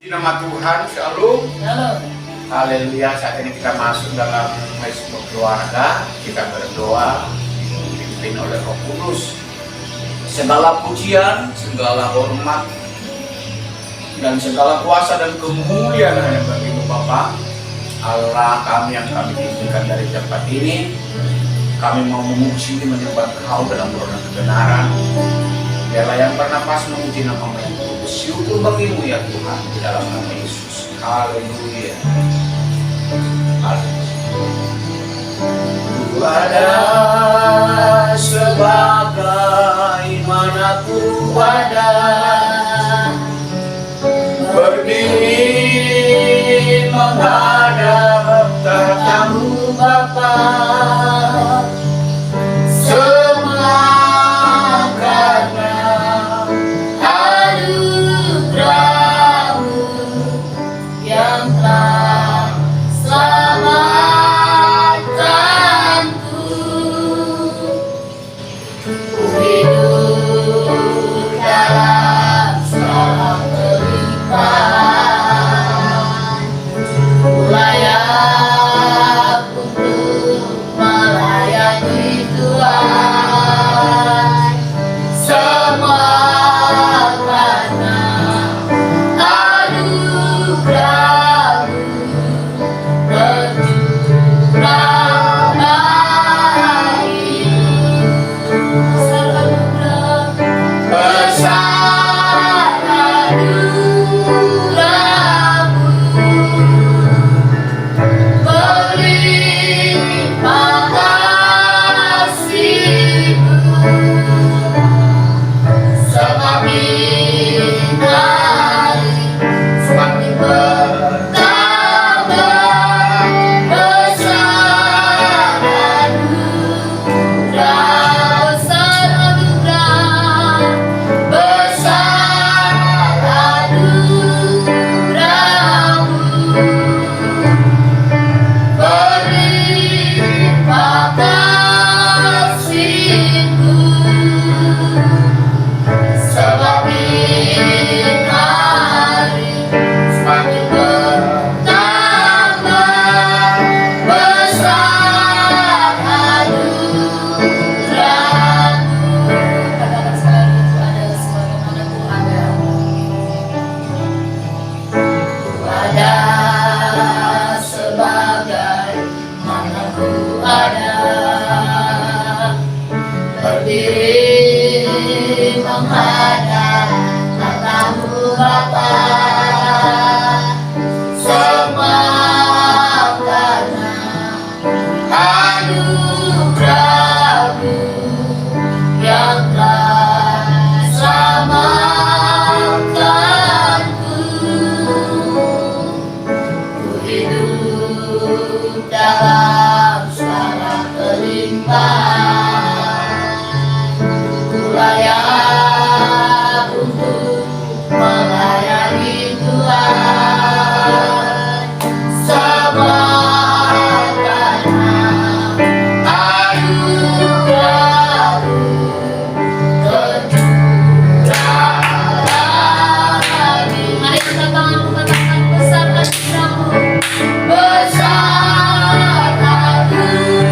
Nama Tuhan, shalom. Shalom. Haleluya. Saat ini kita masuk dalam Facebook keluarga. Kita berdoa dipimpin oleh Roh Kudus. Segala pujian, segala hormat, dan segala kuasa dan kemuliaan hanya bagi-Mu Bapa, Allah kami yang kami tinggikan dari tempat ini. Kami mau memuji menyembah Kau dalam roh dan kebenaran. Biarlah yang bernapas memuji nama-Mu yang kudus. Syukur bagi-Mu ya Tuhan, di dalam nama Yesus. Haleluya. Ku ada sebagaimana ku ada, berdiri menghadap tahta-Mu Bapa. Menghadap tahta-Mu Bapa, semua karena anugerah-Mu yang telah selamatkanku. Ku hidup dalam segala kelimpahan, ku layak untuk melayani Tuhan. Semua karena anugerah-Mu tercurah. Mari kita tangan katakan besar anugerah-Mu, besar anugerah-Mu.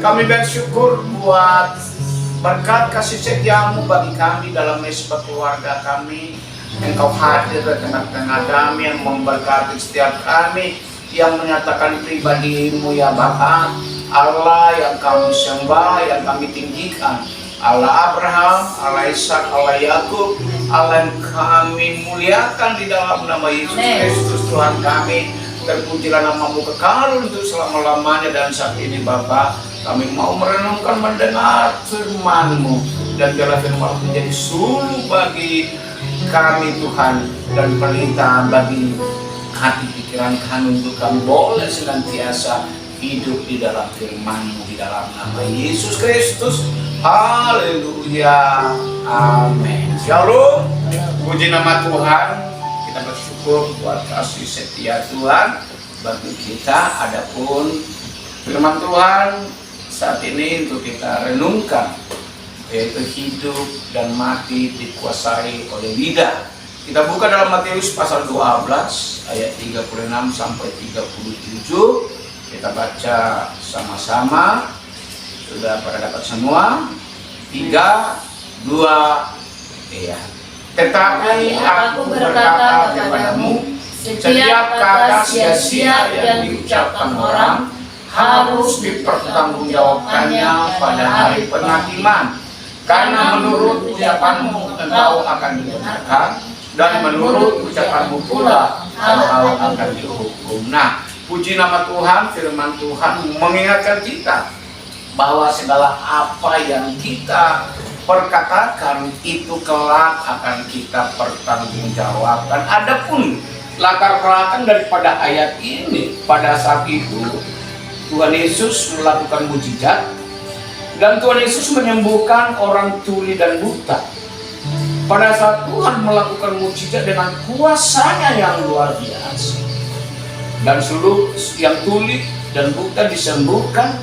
Kami bersyukur buat berkat kasih setiamu bagi kami dalam mesbah keluarga kami. Engkau hadir di tengah-tengah kami yang memberkati setiap kami, yang menyatakan pribadi-Mu ya Bapa, Allah yang kami sembah, yang kami tinggikan, Allah Abraham, Allah Ishak, Allah Yakub, Allah yang kami muliakan di dalam nama Yesus Kristus Tuhan kami. Terpujilah nama-Mu kekal untuk selama-lamanya. Dan saat ini Bapa, kami mau merenungkan, mendengar firman-Mu, dan biarlah firman menjadi suluh bagi kami Tuhan, dan perintah bagi hati pikiran kami untuk kami boleh senantiasa hidup di dalam firman-Mu di dalam nama Yesus Kristus. Haleluya, amin. Shalom, puji nama Tuhan. Kita bersyukur buat kasih setia Tuhan bagi kita. Adapun firman Tuhan saat ini untuk kita renungkan, yaitu hidup dan mati dikuasai oleh lidah. Kita buka dalam Matius pasal 12 ayat 36 sampai 37. Kita baca sama-sama. Sudah pada dapat semua? 3, 2, iya. Tetapi aku berkata kepadamu, setiap kata sia-sia yang diucapkan orang harus dipertanggungjawabkannya pada hari penghakiman. Karena menurut ucapanmu engkau akan dibenarkan, dan menurut ucapanmu pula engkau akan dihukum. Nah, puji nama Tuhan, firman Tuhan mengingatkan kita bahwa segala apa yang kita perkatakan itu kelak akan kita pertanggungjawabkan. Adapun latar belakang daripada ayat ini, pada saat itu Tuhan Yesus melakukan mujizat, dan Tuhan Yesus menyembuhkan orang tuli dan buta. Pada saat Tuhan melakukan mujizat dengan kuasanya yang luar biasa, dan seluruh yang tuli dan buta disembuhkan,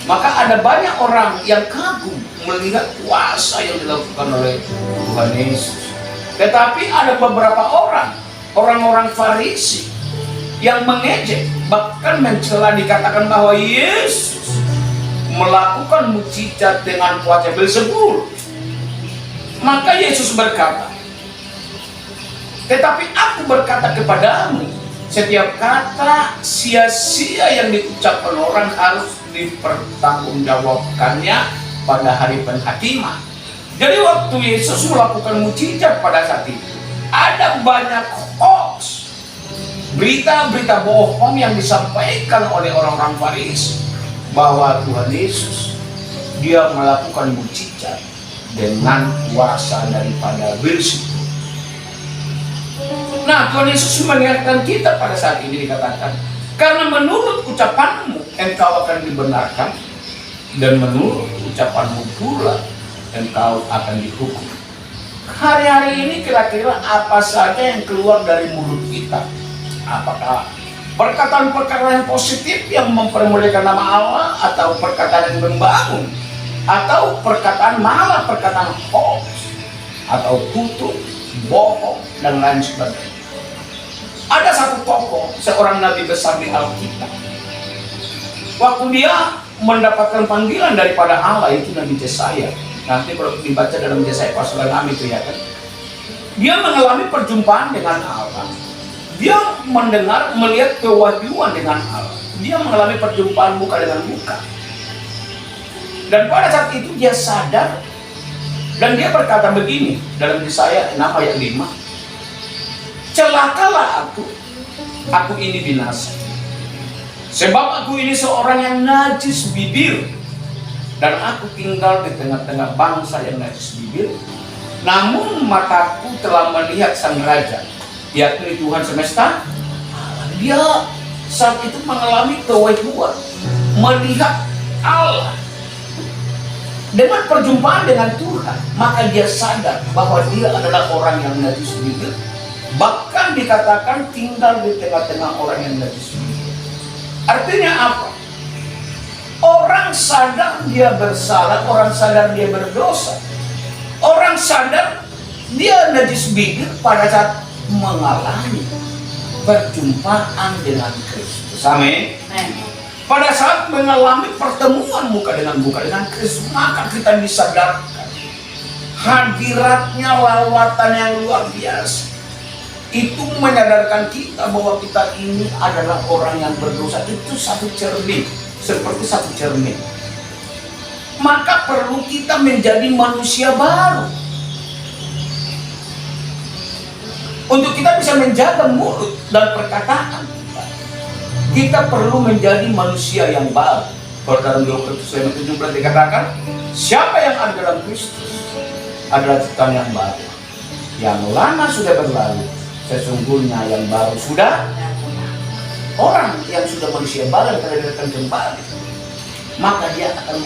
maka ada banyak orang yang kagum melihat kuasa yang dilakukan oleh Tuhan Yesus. Tetapi ada beberapa orang-orang Farisi yang mengejek, bahkan mencela, dikatakan bahwa Yesus melakukan mujizat dengan kuasa Beelzebul. Maka Yesus berkata, tetapi aku berkata kepadamu, setiap kata sia-sia yang diucapkan orang harus dipertanggungjawabkannya pada hari penghakiman. Jadi waktu Yesus melakukan mujizat pada saat itu, ada banyak hoax, berita-berita bohong yang disampaikan oleh orang-orang Farisi bahwa Tuhan Yesus dia melakukan mujizat dengan kuasa daripada Beelzebul. Nah, Tuhan Yesus mengingatkan kita pada saat ini, dikatakan, karena menurut ucapanmu engkau akan dibenarkan, dan menurut ucapanmu pula engkau akan dihukum. Hari-hari ini kira-kira apa saja yang keluar dari mulut kita? Apakah perkataan-perkataan yang positif yang mempermuliakan nama Allah, atau perkataan yang membangun, atau perkataan malah perkataan hoax, atau kutuk, bohong, dan lain sebagainya? Ada satu tokoh, seorang nabi besar di Alkitab. Waktu dia mendapatkan panggilan daripada Allah, itu Nabi Yesaya. Nanti kalau dibaca dalam Yesaya pasal 6 itu ya kan. Dia mengalami perjumpaan dengan Allah. Dia mendengar, melihat kewahyuan dengan Allah. Dia mengalami perjumpaan muka dengan muka. Dan pada saat itu dia sadar, dan dia berkata begini dalam Yesaya 6 ayat 5. Celakalah aku ini binasa. Sebab aku ini seorang yang najis bibir, dan aku tinggal di tengah-tengah bangsa yang najis bibir. Namun mataku telah melihat Sang Raja, yakni Tuhan semesta. Dia saat itu mengalami kewahyuan, melihat Allah. Dengan perjumpaan dengan Tuhan, maka dia sadar bahwa dia adalah orang yang najis bibir. Bahkan dikatakan tinggal di tengah-tengah orang yang najis bibir. Artinya apa? Orang sadar dia bersalah, orang sadar dia berdosa, orang sadar dia najis bibir pada saat mengalami perjumpaan dengan Kristus. Amin. pada saat mengalami pertemuan muka dengan Kristus, maka kita disadarkan hadiratnya lawatan yang luar biasa. Itu menyadarkan kita bahwa kita ini adalah orang yang berdosa. Itu satu cermin, seperti satu cermin. Maka perlu kita menjadi manusia baru. Untuk kita bisa menjaga mulut dan perkataan kita perlu menjadi manusia yang baru. Kalau dalam 2 Korintus 5:17 dikatakan, siapa yang ada dalam Kristus adalah ciptaan yang baru. Yang lama sudah berlalu, sesungguhnya yang baru sudah. Orang yang sudah manusia baru telah datang kembali, maka dia akan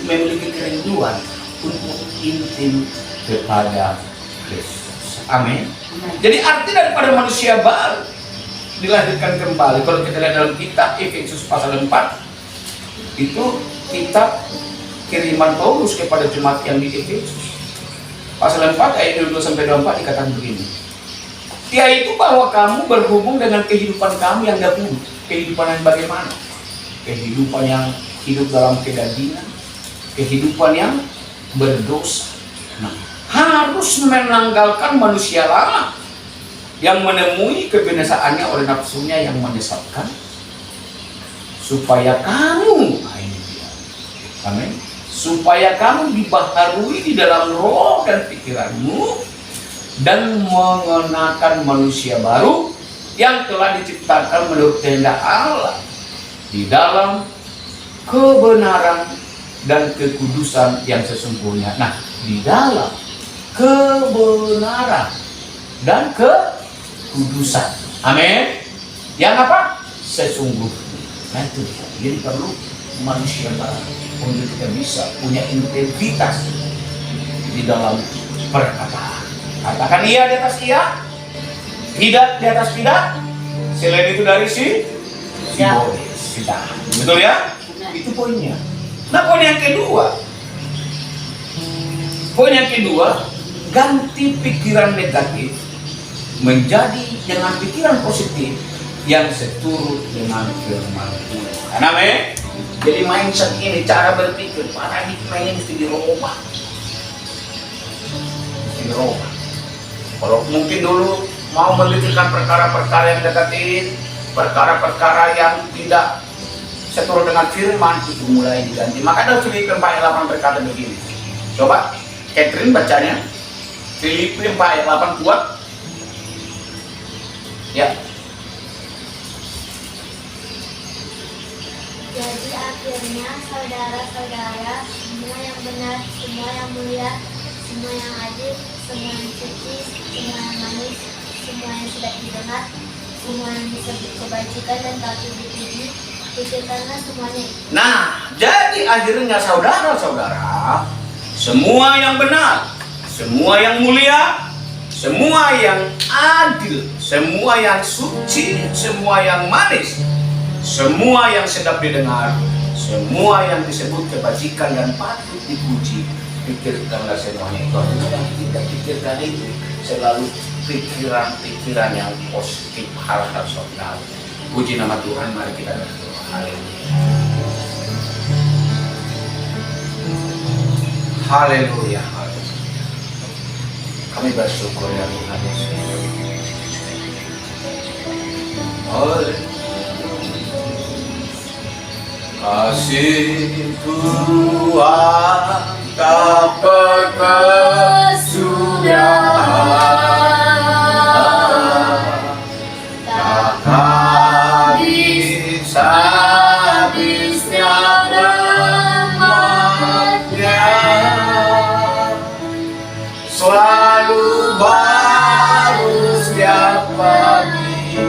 memiliki kerinduan untuk intim kepada Kristus. Amin. Jadi arti daripada manusia baru dilahirkan kembali. Kalau kita lihat dalam kitab Efesus pasal 4, itu kitab kiriman Paulus kepada jemaat yang di Efesus. Pasal 4 ayat 22-24 dikatakan begini. Yaitu bahwa kamu berhubung dengan kehidupan kamu yang dahulu. Kehidupan yang bagaimana? Kehidupan yang hidup dalam kedagingan, kehidupan yang berdosa. Nah, harus menanggalkan manusia lama yang menemui kebinasaannya oleh nafsunya yang menyesatkan, supaya kamu, amin, supaya kamu dibaharui di dalam roh dan pikiranmu dan mengenakan manusia baru yang telah diciptakan menurut kehendak Allah di dalam kebenaran dan kekudusan yang sesungguhnya. Nah, di dalam kebenaran dan kekudusan. Amin. Yang apa? Sesungguhnya. Nah, itu dia. Jadi perlu manusia baru untuk kita bisa punya integritas di dalam perkataan. Katakan iya di atas iya, tidak di atas tidak. Selain itu dari si Boris. Betul ya? Itu poinnya. Nah, poin yang kedua. Ganti pikiran negatif menjadi dengan pikiran positif yang seturut dengan firman Tuhan. Amin. Jadi mindset ini, cara berpikir, paradigma ini mesti dirubah. Kalau mungkin dulu mau memikirkan perkara-perkara yang negatif, perkara-perkara yang tidak seturut dengan firman, itu mulai diganti. Maka dalam Filipi 4:8 berkata begini. Coba Catherine bacanya. Filipi 4:8 kuat. Ya. Jadi akhirnya saudara-saudara, semua yang benar, semua yang mulia, semua yang adil, semua yang suci, semua yang manis, semua yang sedap didengar, semua yang disebut kebajikan dan patut dipuji, pikirkanlah semuanya. Nah, jadi akhirnya saudara-saudara, semua yang benar, semua yang mulia, semua yang adil, semua yang suci, semua yang manis, semua yang sedap didengar, semua yang disebut kebajikan dan patut dipuji, pikirkanlah semuanya itu. Yang kita pikirkan itu selalu pikiran-pikiran yang positif, hal-hal saudara. Puji nama Tuhan, mari kita berdoa. Haleluya. Haleluya. Kami bersyukur ya Tuhan Yesus. Haleluya. Kasih Tuhan tak berkesudahan, tak habis-habisnya rahmat-Nya, selalu baru setiap pagi,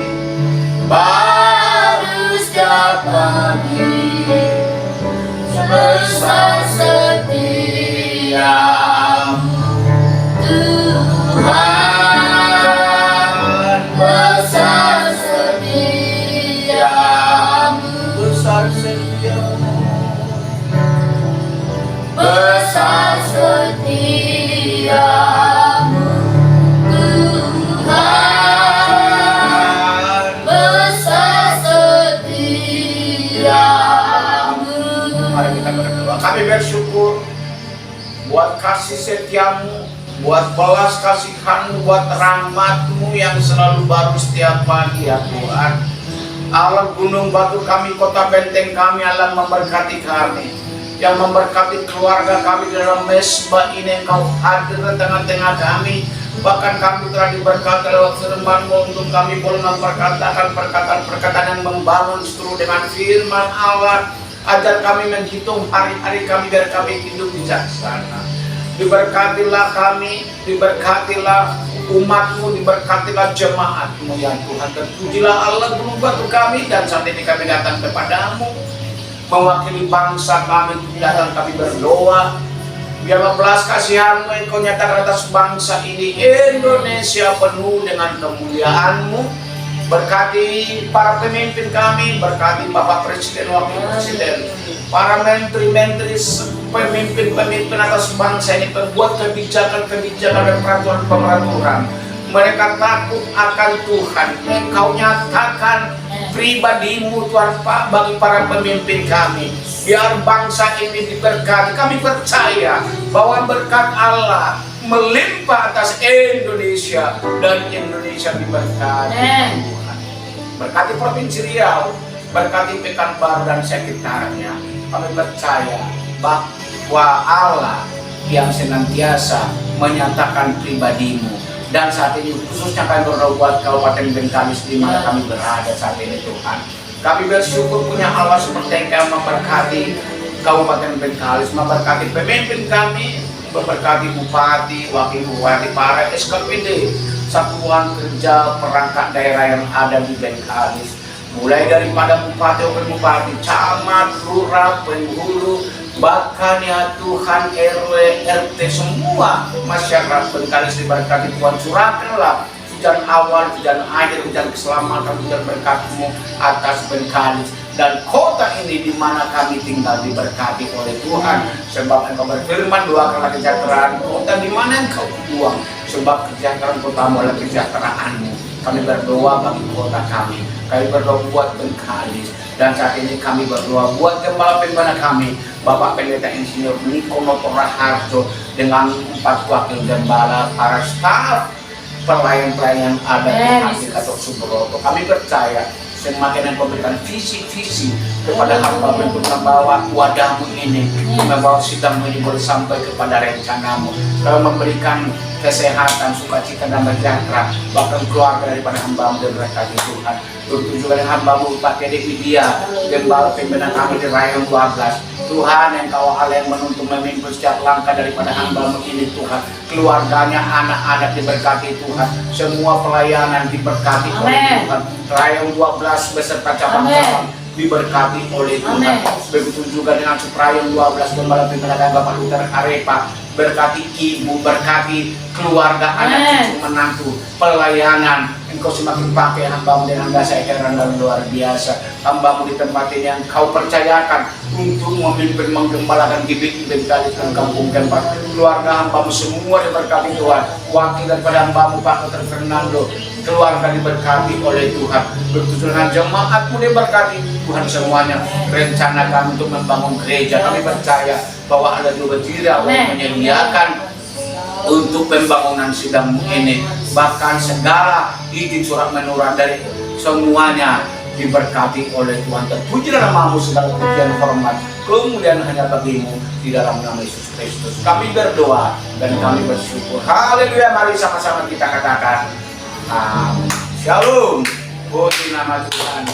baru setiap pagi. Besar setiamu. kita berdoa. Kami bersyukur buat kasih setiamu, buat belas kasihanmu, buat rahmatmu yang selalu baru setiap pagi ya Tuhan. Allah gunung batu kami, kota benteng kami, Allah memberkati kami, yang memberkati keluarga kami dalam mesbah ini. Engkau hadir di tengah-tengah kami. Bahkan kami telah diberkati lewat firman-Mu untuk kami boleh memperkatakan perkataan-perkataan yang membangun seluruh dengan firman Allah. Ajar kami menghitung hari-hari kami biar kami hidup bijaksana. Diberkatilah kami, diberkatilah umat-Mu, diberkatilah jemaat-Mu ya Tuhan. Terpujilah Allah gunung batu kami, dan saat ini kami datang kepadamu mewakili bangsa kami, datang kami berdoa. Biarlah belas kasihan-Mu Engkau nyatakan atas bangsa ini Indonesia penuh dengan kemuliaan-Mu. Berkati para pemimpin kami, berkati Bapak Presiden, Wakil Presiden, para menteri-menteri, pemimpin-pemimpin atas bangsa ini, pembuat kebijakan-kebijakan dan peraturan-peraturan. Mereka takut akan Tuhan. Engkau nyatakan pribadi-Mu Tuhan Pak bagi para pemimpin kami. Biar bangsa ini diberkati. Kami percaya bahwa berkat Allah melimpah atas Indonesia, dan Indonesia diberkati Tuhan. Berkati Provinsi Riau, berkati Pekanbaru dan sekitarnya. Kami percaya bahwa Allah yang senantiasa menyatakan pribadi-Mu. Dan saat ini khususnya kami berdoa buat Kabupaten Bengkalis di mana kami berada saat ini Tuhan. Kami bersyukur punya Allah seperti yang memberkati Kabupaten Bengkalis, memberkati pemimpin kami, memberkati bupati, wakil bupati, para SKPD, satuan kerja perangkat daerah yang ada di Bengkalis. Mulai daripada bupati, wakil bupati, camat, lurah, penghulu, bahkan ya Tuhan RW, RT, semua masyarakat Bengkalis diberkati Tuhan. Curahkanlah hujan awal, hujan akhir, hujan keselamatan, hujan berkat-Mu atas Bengkalis dan kota ini di mana kami tinggal diberkati oleh Tuhan. Sebab Engkau berfirman, doakanlah kesejahteraan kota di mana Engkau buang, sebab kesejahteraan kotamu adalah kesejahteraan-Mu. Kami berdoa bagi kota kami, kami berdoa buat Bengkalis, dan saat ini kami berdoa buat gembala pembina kami, Bapak Pendeta Insinyur Niko Notoraharjo dengan 4 wakil gembala, para staf pelayan-pelayan yang ada di Gatot Subroto. Kami percaya semakin Engkau berikan visi-visi kepada hamba-Mu untuk membawa wadah-Mu ini, membawa sidang-Mu ini boleh sampai kepada rencana-Mu. Kau memberikan kesehatan, sukacita dan sejahtera, bahkan keluarga daripada hamba-Mu diberkati Tuhan. Begitu juga dengan hamba-Mu Pak Dedek Widya, gembala pimpinan kami di Rayong 12. Tuhan, Engkau Allah yang menuntun memimpin setiap langkah daripada hamba-Mu ini Tuhan. Keluarganya, anak-anak diberkati Tuhan. Semua pelayanan diberkati oleh Tuhan. Rayong 12 beserta cabang-cabang diberkati oleh Tuhan. Begitu juga dengan Suprayong 12 gembala pimpinan Bapak Luther Arepa. Berkati ibu, berkati keluarga, anak cucu menantu, pelayanan. Engkau semakin pakai hamba-Mu dengan dasa heran dan luar biasa. Hamba-Mu di tempat ini yang Kau percayakan untuk memimpin menggembalakan GBI Bengkalis dan Kampung Kempak. Keluarga hamba-Mu semua diberkati Tuhan. Wakil daripada hamba-Mu Pak Dr. Fernando, keluarga diberkati oleh Tuhan. Begitu dengan jemaat-Mu diberkati Tuhan semuanya. Rencana kami untuk membangun gereja, kami percaya bahwa ada juga tidak menyediakan untuk pembangunan sidang ini. Bahkan segala izin surat menyurat dari semuanya diberkati oleh Tuhan. Terpujilah nama-Mu, segala pujian hormat kemudian hanya bagi-Mu di dalam nama Yesus Kristus. Kami berdoa dan kami bersyukur. Haleluya. Mari sama-sama kita katakan amin. Shalom. Puji nama Tuhan.